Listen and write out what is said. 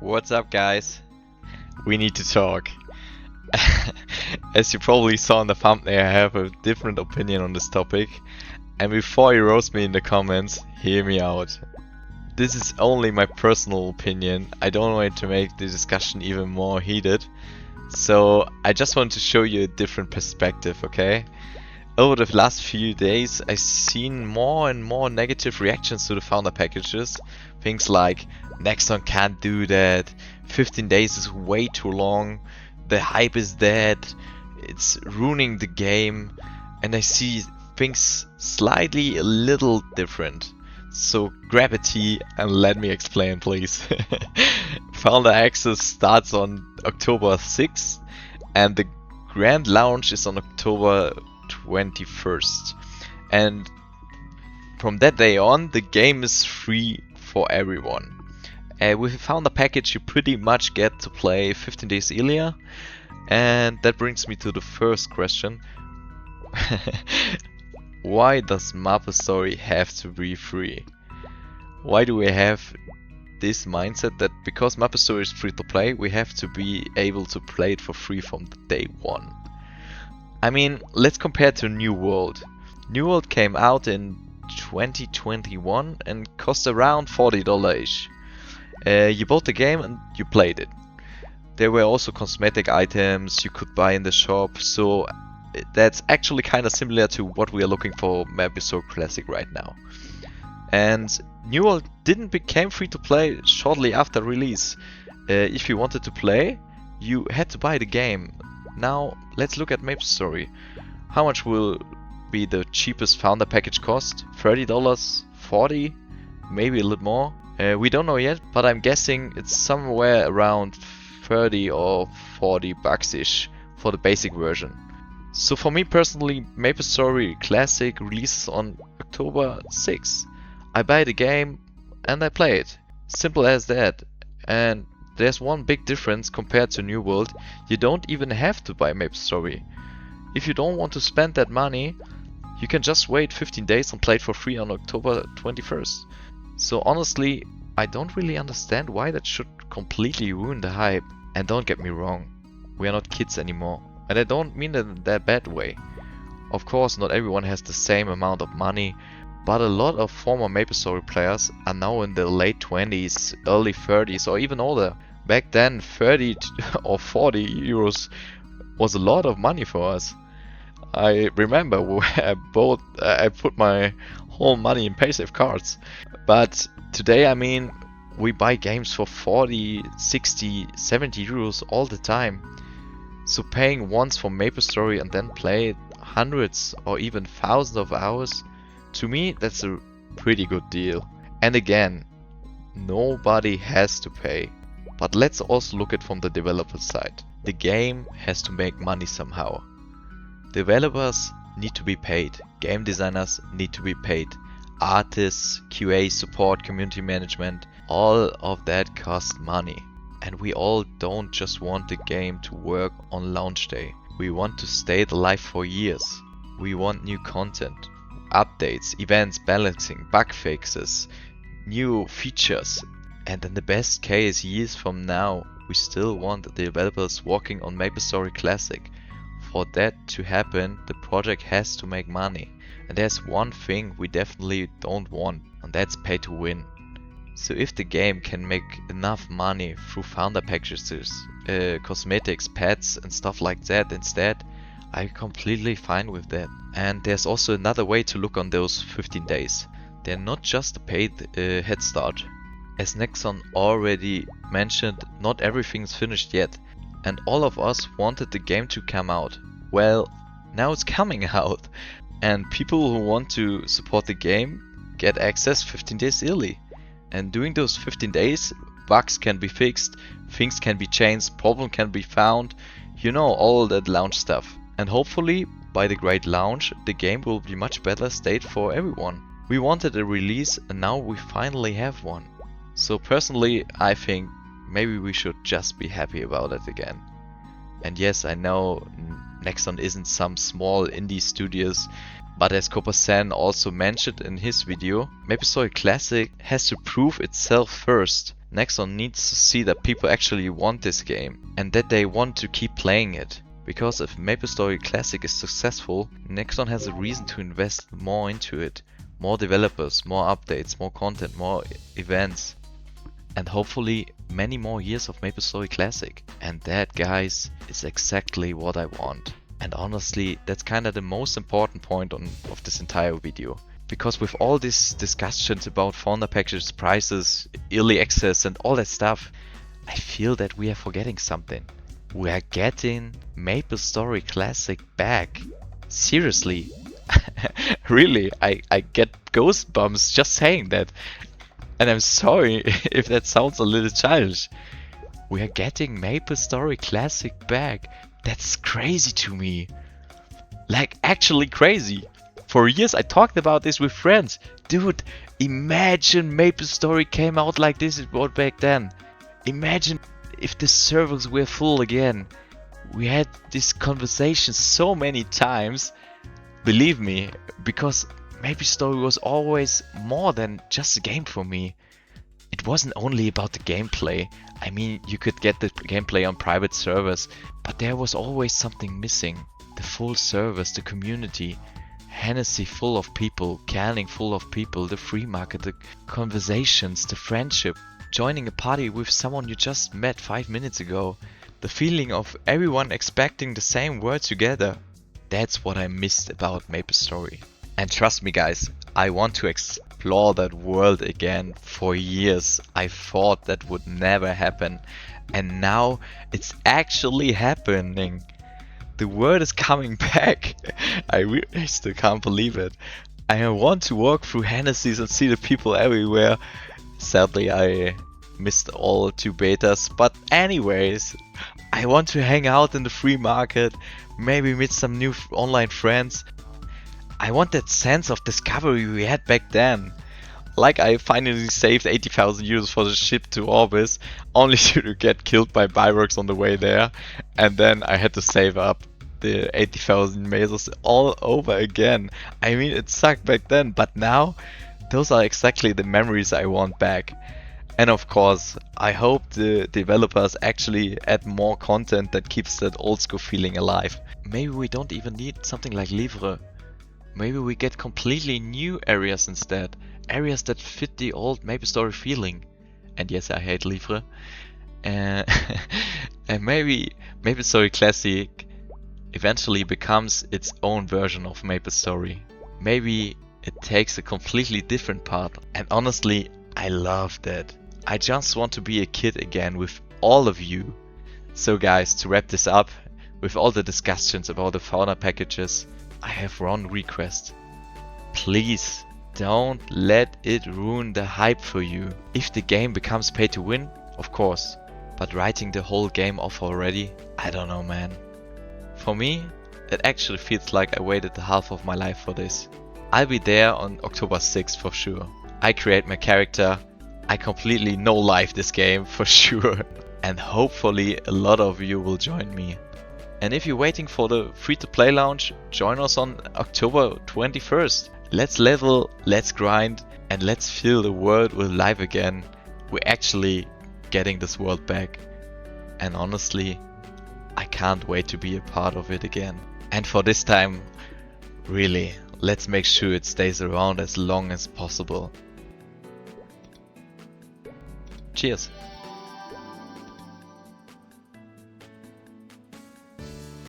What's up, guys? We need to talk. As you probably saw in the thumbnail, I have a different opinion on this topic. And before you roast me in the comments, hear me out. This is only my personal opinion. I don't want to make the discussion even more heated. So I just want to show you a different perspective, okay? Over the last few days, I've seen more and more negative reactions to the founder packages. Things like, NEXON can't do that, 15 days is way too long, the hype is dead, it's ruining the game, and I see things slightly a little different. So grab a tea and let me explain, please. Founder access starts on October 6th and the grand launch is on October 21st. And from that day on, the game is free for everyone. With the founder package, you pretty much get to play 15 days earlier. And that brings me to the first question. Why does MapleStory have to be free? Why do we have this mindset that because MapleStory is free to play, we have to be able to play it for free from day one? I mean, let's compare to New World. New World came out in 2021 and cost around $40-ish. You bought the game and you played it. There were also cosmetic items you could buy in the shop, so that's actually kind of similar to what we are looking for MapleStory Classic right now. And New World didn't become free to play shortly after release. If you wanted to play, you had to buy the game. Now let's look at MapleStory. How much will be the cheapest founder package cost? $30? $40? Maybe a little more? We don't know yet, but I'm guessing it's somewhere around 30 or 40 bucks-ish for the basic version. So for me personally, MapleStory Classic releases on October 6th. I buy the game and I play it. Simple as that. And there's one big difference compared to New World. You don't even have to buy MapleStory. If you don't want to spend that money, you can just wait 15 days and play it for free on October 21st. So honestly, I don't really understand why that should completely ruin the hype. And don't get me wrong, we are not kids anymore. And I don't mean that in that bad way. Of course, not everyone has the same amount of money, but a lot of former MapleStory players are now in their late 20s, early 30s, or even older. Back then, 30 or 40 euros was a lot of money for us. I remember I put my whole money in paysafe cards. But today, I mean, we buy games for 40, 60, 70 euros all the time. So paying once for MapleStory and then play it hundreds or even thousands of hours, to me that's a pretty good deal. And again, nobody has to pay. But let's also look at it from the developer side. The game has to make money somehow. Developers need to be paid. Game designers need to be paid. Artists, QA, support, community management, all of that costs money. And we all don't just want the game to work on launch day. We want to stay alive for years. We want new content, updates, events, balancing, bug fixes, new features. And in the best case, years from now, we still want the developers working on MapleStory Classic. For that to happen, the project has to make money. And there's one thing we definitely don't want, and that's pay to win. So if the game can make enough money through founder packages, cosmetics, pets and stuff like that instead, I'm completely fine with that. And there's also another way to look on those 15 days. They're not just a paid head start. As NEXON already mentioned, not everything's finished yet. And all of us wanted the game to come out. Well, now it's coming out. And people who want to support the game get access 15 days early. And during those 15 days, bugs can be fixed, things can be changed, problem can be found, you know, all that launch stuff. And hopefully, by the great launch, the game will be much better state for everyone. We wanted a release and now we finally have one. So personally, I think maybe we should just be happy about it again. And yes, I know NEXON isn't some small indie studios. But as Kopasan also mentioned in his video, MapleStory Classic has to prove itself first. NEXON needs to see that people actually want this game and that they want to keep playing it. Because if MapleStory Classic is successful, NEXON has a reason to invest more into it. More developers, more updates, more content, more events. And hopefully many more years of MapleStory Classic. And that, guys, is exactly what I want. And honestly, that's kinda the most important point of this entire video. Because with all these discussions about founder packages, prices, early access and all that stuff, I feel that we are forgetting something. We are getting MapleStory Classic back. Seriously. Really, I get goosebumps just saying that. And I'm sorry if that sounds a little childish. We are getting MapleStory Classic back. That's crazy to me. Like, actually crazy. For years I talked about this with friends. Dude, imagine MapleStory came out like this back then. Imagine if the servers were full again. We had this conversation so many times. Believe me, because MapleStory was always more than just a game for me. It wasn't only about the gameplay. I mean, you could get the gameplay on private servers, but there was always something missing. The full service, the community, Hennessy full of people, Canning full of people, the free market, the conversations, the friendship, joining a party with someone you just met 5 minutes ago, the feeling of everyone expecting the same word together. That's what I missed about MapleStory. And trust me guys, I want to explore that world again. For years I thought that would never happen, and now it's actually happening. The world is coming back. I really still can't believe it. I want to walk through Hennessy's and see the people everywhere. Sadly I missed all 2 betas, but anyways, I want to hang out in the free market, maybe meet some new online friends. I want that sense of discovery we had back then. Like I finally saved 80,000 euros for the ship to Orbis, only to get killed by Byrox on the way there, and then I had to save up the 80,000 mesos all over again. I mean, it sucked back then, but now those are exactly the memories I want back. And of course, I hope the developers actually add more content that keeps that old school feeling alive. Maybe we don't even need something like Livre. Maybe we get completely new areas instead. Areas that fit the old MapleStory feeling. And yes, I hate Livre. And maybe MapleStory Classic eventually becomes its own version of MapleStory. Maybe it takes a completely different path. And honestly, I love that. I just want to be a kid again with all of you. So guys, to wrap this up, with all the discussions about the fauna packages, I have one request. Please don't let it ruin the hype for you. If the game becomes pay to win, of course. But writing the whole game off already? I don't know, man. For me, it actually feels like I waited half of my life for this. I'll be there on October 6th for sure. I create my character. I completely no-life this game for sure. And hopefully a lot of you will join me. And if you're waiting for the free-to-play launch, join us on October 21st. Let's level, let's grind, and let's fill the world with life again. We're actually getting this world back. And honestly, I can't wait to be a part of it again. And for this time, really, let's make sure it stays around as long as possible. Cheers!